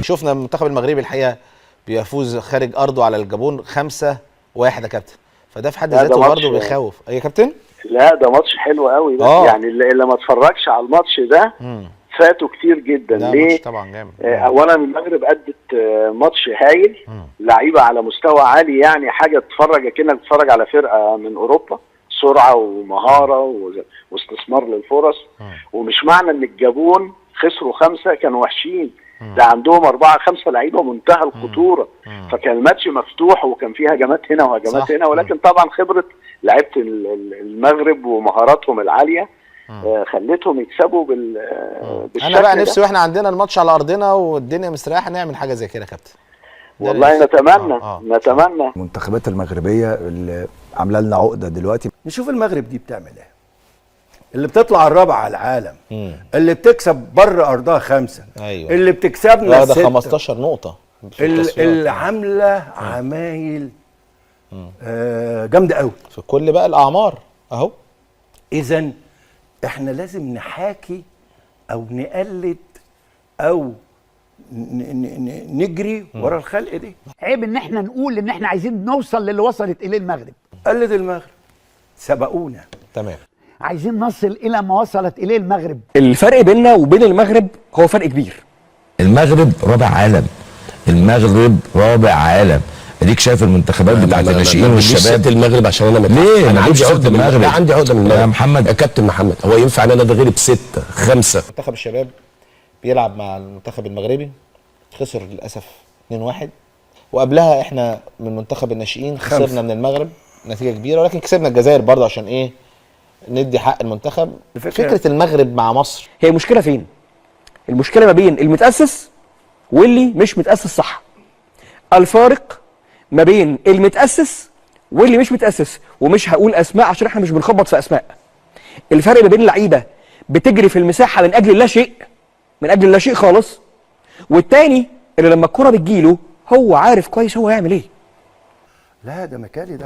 شفنا المنتخب المغربي الحقيقه بيفوز خارج ارضه على الجابون 5-1 يا كابتن، فده في حد ذاته برضه بيخوف. ايه يا كابتن؟ لا ده ماتش حلو قوي ده. يعني اللي ما اتفرجش على الماتش ده فاتوا كتير جدا. ليه؟ طبعا جامد. اولا المغرب ادت ماتش هايل، لعيبه على مستوى عالي، يعني حاجه تتفرج اكنك بتتفرج على فرقه من اوروبا، سرعه ومهاره واستثمار للفرص. ومش معنى ان الجابون خسروا 5 كانوا وحشين، ده عندهم 4-5 لعيبه منتهى الخطوره، فكان الماتش مفتوح وكان فيه هجمات هنا وهجمات هنا، ولكن طبعا خبره لعيبه المغرب ومهاراتهم العاليه خلتهم يكسبوا بالشكل. انا بقى نفسي واحنا عندنا الماتش على ارضنا والدنيا مستريحه نعمل حاجه زي كده يا كابتن. والله نتمنى. نتمنى. المنتخبات المغربيه اللي عامله لنا عقده دلوقتي، نشوف المغرب دي بتعمل ايه، اللي بتطلع الرابعه على العالم، اللي بتكسب بره ارضها 5، أيوة. اللي بتكسبنا 6، 15 نقطه، اللي عامله عمايل جامده قوي في كل بقى الاعمار اهو. اذا احنا لازم نحاكي او نقلد او نجري ورا الخلق دي. عيب ان احنا نقول ان احنا عايزين نوصل للي وصلت اليه المغرب. قلد المغرب، سبقونا. تمام. عايزين نصل الى ما وصلت اليه المغرب. الفرق بيننا وبين المغرب هو فرق كبير. المغرب رابع عالم، المغرب رابع عالم. اديك شايف المنتخبات بتاعت الناشئين والشباب. المغرب عشان انا ليه؟ انا عندي عقده من المغرب. عندي عقده من المغرب يا محمد، يا كابتن محمد، هو ينفع ان انا ده غير ب6 5؟ منتخب الشباب بيلعب مع المنتخب المغربي، خسر للاسف 2-1، وقبلها احنا من منتخب الناشئين خسرنا من المغرب نتيجه كبيره، ولكن كسبنا الجزائر برضه عشان ايه؟ ندي حق المنتخب. فكره المغرب مع مصر هي المشكله فين؟ المشكله ما بين المتاسس واللي مش متاسس صح. الفارق ما بين المتاسس واللي مش متاسس، ومش هقول اسماء عشان احنا مش بنخبط في اسماء. الفرق ما بين لعيبه بتجري في المساحه من اجل لا شيء، من اجل لا شيء خالص، والتاني اللي لما الكره بتجيله هو عارف كويس هو يعمل ايه. لا ده مكالي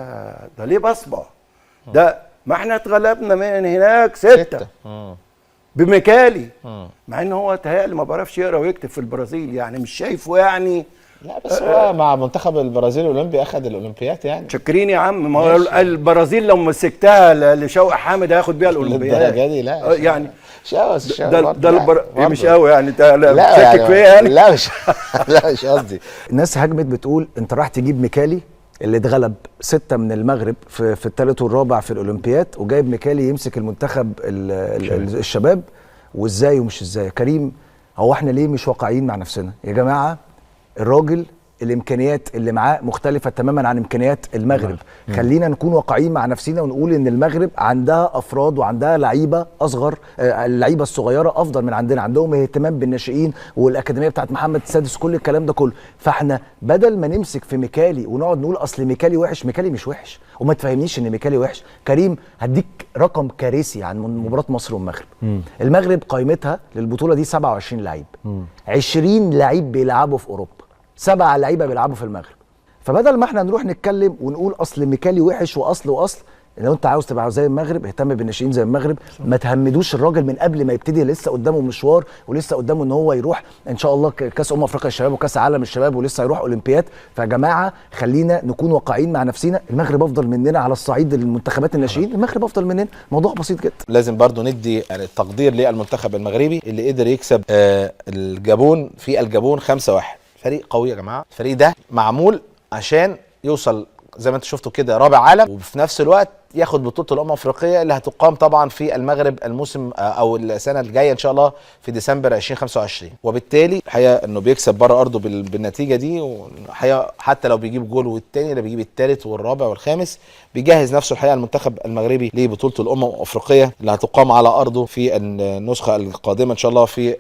ده ليه بصبع ده، ما احنا اتغلبنا من هناك 6 بمكالي، مع ان هو تهيألي ما بيعرفش يقرا ويكتب في البرازيل، يعني مش شايفه يعني. لا بس هو مع منتخب البرازيل الاولمبي اخذ الاولمبيات يعني. شاكرين يا عم، ما هو البرازيل لو مسكتها لشوقي حامد هياخد بيها الاولمبيات. الدرجه دي لا يعني ده مش قوي يعني. انت لا شاكك فيا يعني؟ لا مش قصدي. الناس هجمت بتقول انت راح تجيب ميكالي اللي اتغلب 6 من المغرب في الثالث والرابع في الاولمبياد، وجايب ميكالي يمسك المنتخب الشباب، وازاي ومش ازاي. كريم، هو احنا ليه مش واقعيين مع نفسنا يا جماعه؟ الراجل الامكانيات اللي معاه مختلفه تماما عن امكانيات المغرب. خلينا نكون واقعيين مع نفسنا ونقول ان المغرب عندها افراد وعندها لعيبه اصغر، اللعيبه الصغيره افضل من عندنا، عندهم اهتمام بالناشئين والاكاديميه بتاعت محمد السادس وكل الكلام ده كله. فاحنا بدل ما نمسك في ميكالي ونقعد نقول اصل ميكالي وحش، ميكالي مش وحش، وما تفهمنيش ان ميكالي وحش. كريم، هديك رقم كارثي عن مباراه مصر والمغرب. المغرب قائمتها للبطوله دي 27 لعيب، 20 لعيب بيلعبوا في اوروبا، 7 لعيبه بيلعبوا في المغرب. فبدل ما احنا نروح نتكلم ونقول اصل ميكالي وحش واصل، لو انت عاوز تبقى زي المغرب اهتم بالناشئين زي المغرب، ما تهمدوش الراجل من قبل ما يبتدي، لسه قدامه مشوار ولسه قدامه ان هو يروح ان شاء الله كاس افريقيا الشباب وكاس عالم الشباب، ولسه يروح اولمبياد. فيا جماعه خلينا نكون واقعيين مع نفسنا، المغرب افضل مننا على الصعيد المنتخبات الناشئين، المغرب افضل مننا، موضوع بسيط جدا. لازم برضو ندي تقدير للمنتخب المغربي اللي قدر يكسب الجابون في الجابون 5-1. فريق قوي يا جماعه، الفريق ده معمول عشان يوصل زي ما انتم شفتوا كده رابع عالم، وفي نفس الوقت ياخد بطوله الامم الافريقيه اللي هتقام طبعا في المغرب الموسم او السنه الجايه ان شاء الله في ديسمبر 2025. وبالتالي الحقيقه انه بيكسب بره ارضه بالنتيجه دي، والحقيقه حتى لو بيجيب جول والتاني اللي بيجيب الثالث والرابع والخامس بيجهز نفسه الحقيقه المنتخب المغربي لبطوله الامم الافريقيه اللي هتقام على ارضه في النسخه القادمه ان شاء الله في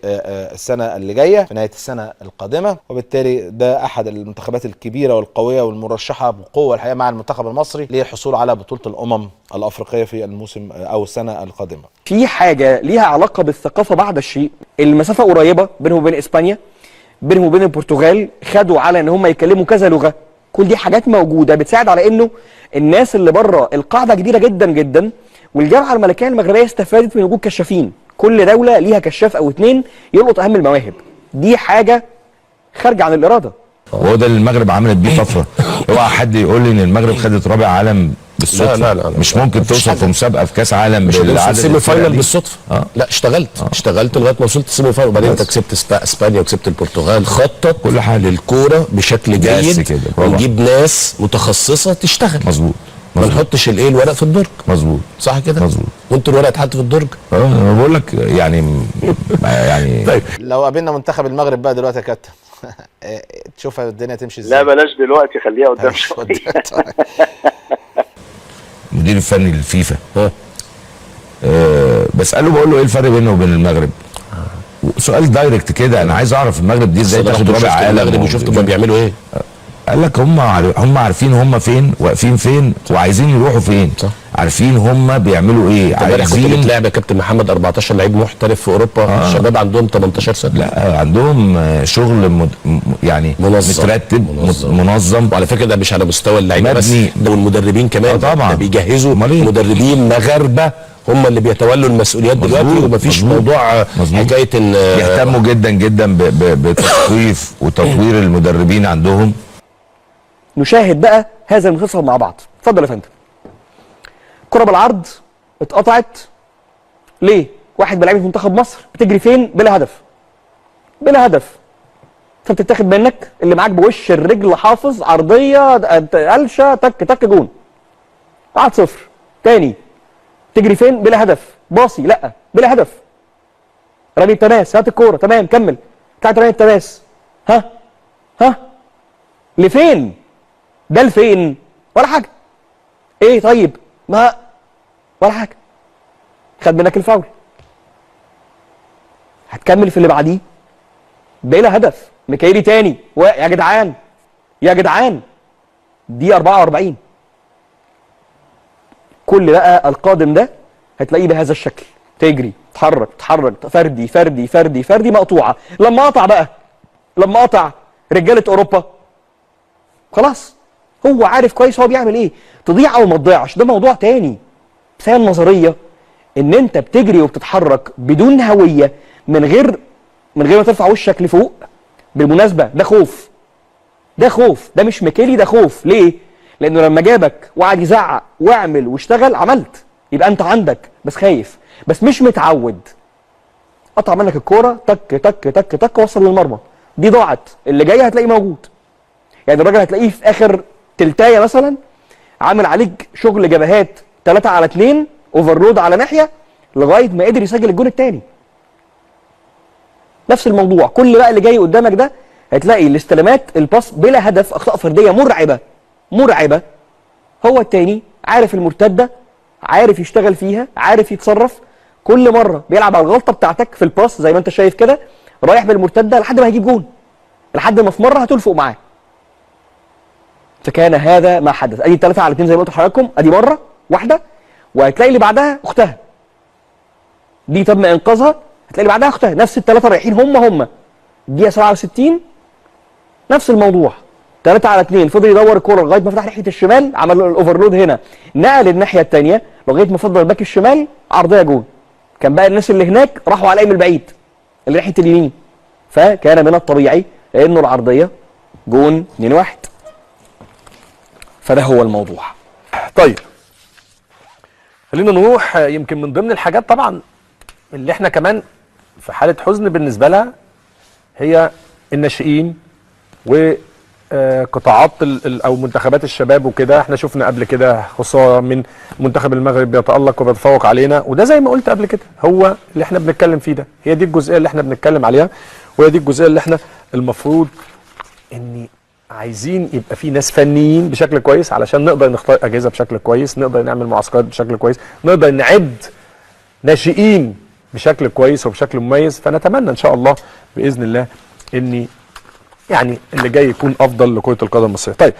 السنه اللي جايه في نهايه السنه القادمه. وبالتالي ده احد المنتخبات الكبيره والقويه والمرشحه بقوه الحقيقه مع المنتخب المصري للحصول على بطوله الامم الافريقيه في الموسم او السنه القادمه. في حاجه ليها علاقه بالثقافه بعض الشيء، المسافه قريبه بينهم وبين اسبانيا، بينهم وبين البرتغال، خدوا على ان هم يتكلموا كذا لغه. كل دي حاجات موجوده بتساعد على انه الناس اللي بره القاعده كبيره جدا جدا، والجامعه الملكيه المغربيه استفادت من وجود كشافين. كل دوله ليها كشاف او 2 يلقط اهم المواهب. دي حاجه خارجه عن الاراده. وهو ده اللي المغرب عملت بيه طفره. اوعى حد يقول لي ان المغرب خدت رابع عالم بالصدفه. لا لا لا، مش ممكن مفيش توصل حاجة. في مسابقه في كاس عالم مش بالعدد السيمي الفرق فاينل دي. بالصدفه. لا اشتغلت لغايه ما وصلت السيمي فاينل، وبعدين انت كسبت اسبانيا وكسبت البرتغال. خطط كل حاجه للكوره بشكل بس جيد كده، برافو. ونجيب ناس متخصصه تشتغل. مظبوط ما نحطش الورق في الدرج. مظبوط صح كده؟ مظبوط. وانتوا الورق اتحط في الدرج. انا بقول لك يعني طيب لو قابلنا منتخب المغرب بقى دلوقتي يا كابتن تشوف الدنيا تمشي ازاي؟ لا بلاش دلوقتي، خليها قدام شويه. المدير الفني للفيفا بساله بقول له ايه الفرق بينه وبين المغرب؟ سؤال دايركت كده، انا عايز اعرف المغرب دي ازاي تاخد رابع عالم. المغرب وشفت هم بيعملوا ايه. قال لك هم عارفين هم فين، واقفين فين، وعايزين يروحوا فين. صح. عارفين هم بيعملوا ايه، امبارح كنت بتلاعب يا كابتن محمد 14 لعيب محترف في اوروبا. الشباب عندهم 18 سنه. لا عندهم شغل يعني مترتب منظم. وعلى فكره ده مش على مستوى اللعيبه بس، مبني. ده والمدربين كمان. طبعا ده بيجهزوا مدربين مغاربه هم اللي بيتولوا المسؤوليات دلوقتي، ومفيش موضوع حكايه ان يهتموا جدا جدا بتثقيف وتطوير المدربين عندهم. نشاهد بقى هذا المسلسل مع بعض. اتفضل يا فندم. كرة بالعرض اتقطعت ليه؟ واحد من لعيبه منتخب مصر بتجري فين؟ بلا هدف. بلا هدف. فبتتاخد منك اللي معاك بوش الرجل، حافظ عرضيه قلشه تك تك جون. 1-0. تاني تجري فين؟ بلا هدف. باصي لا بلا هدف. رمي التماس، هات الكوره تمام كمل. بتاعت رمي التماس. ها لفين؟ ده لفين؟ ولا حاجه. ايه طيب؟ ما ولا حاجه. خد منك الفاول. هتكمل في اللي بعديه بلا هدف. ميكايلي تاني يا جدعان يا جدعان. دي 44. كل بقى القادم ده هتلاقيه بهذا الشكل، تجري تحرك فردي فردي فردي فردي مقطوعه. لما قطع رجاله اوروبا خلاص هو عارف كويس هو بيعمل ايه. تضيع او ما تضيعش ده موضوع تاني. بس هي النظريه ان انت بتجري وبتتحرك بدون هويه، من غير ما ترفع وشك لفوق. بالمناسبه ده خوف. ده مش ميكيلي، ده خوف. ليه؟ لانه لما جابك وقعد يزعق واعمل واشتغل عملت، يبقى انت عندك بس خايف، بس مش متعود. قطع منك الكوره تك تك تك تك وصل للمرمى، دي ضاعت. اللي جاي هتلاقيه موجود. يعني الراجل هتلاقيه في اخر تلتايه مثلا عامل عليك شغل جبهات 3-على-2 اوفرلود على ناحيه لغايه ما قدر يسجل الجون الثاني. نفس الموضوع. كل بقى اللي جاي قدامك ده هتلاقي الاستلامات الباص بلا هدف، اخطاء فرديه مرعبه. هو الثاني عارف المرتده، عارف يشتغل فيها، عارف يتصرف. كل مره بيلعب على الغلطه بتاعتك في الباص زي ما انت شايف كده، رايح بالمرتده لحد ما هيجيب جون، لحد ما في مره هتلفق معاه. فكان هذا ما حدث. ادي 3-على-2 زي ما قلت لحضراتكم، ادي مره واحده، وهتلاقي اللي بعدها اختها. دي تم انقاذها، هتلاقي اللي بعدها اختها. نفس الثلاثه رايحين هم الدقيقه 67 نفس الموضوع. 3-على-2 فضل يدور الكوره لغايه ما فتح ناحيه الشمال، عمل الاوفرلود هنا، نقل الناحيه الثانيه لغايه ما فضل الباك الشمال عرضيه جون. كان بقى الناس اللي هناك راحوا على من بعيد اللي ناحيه اليمين، فكان من الطبيعي انه العرضيه جون 2-1. فده هو الموضوع. طيب خلينا نروح. يمكن من ضمن الحاجات طبعا اللي احنا كمان في حاله حزن بالنسبه لها هي الناشئين وقطاعات او منتخبات الشباب وكده. احنا شفنا قبل كده خساره من منتخب المغرب بيتالق وبيتفوق علينا، وده زي ما قلت قبل كده هو اللي احنا بنتكلم فيه ده. هي دي الجزئيه اللي احنا بنتكلم عليها، وهي دي الجزئيه اللي احنا المفروض ان عايزين يبقى في ناس فنيين بشكل كويس علشان نقدر نختار اجهزه بشكل كويس، نقدر نعمل معسكرات بشكل كويس، نقدر نعد ناشئين بشكل كويس وبشكل مميز. فنتمنى ان شاء الله باذن الله ان يعني اللي جاي يكون افضل لكره القدم المصريه. طيب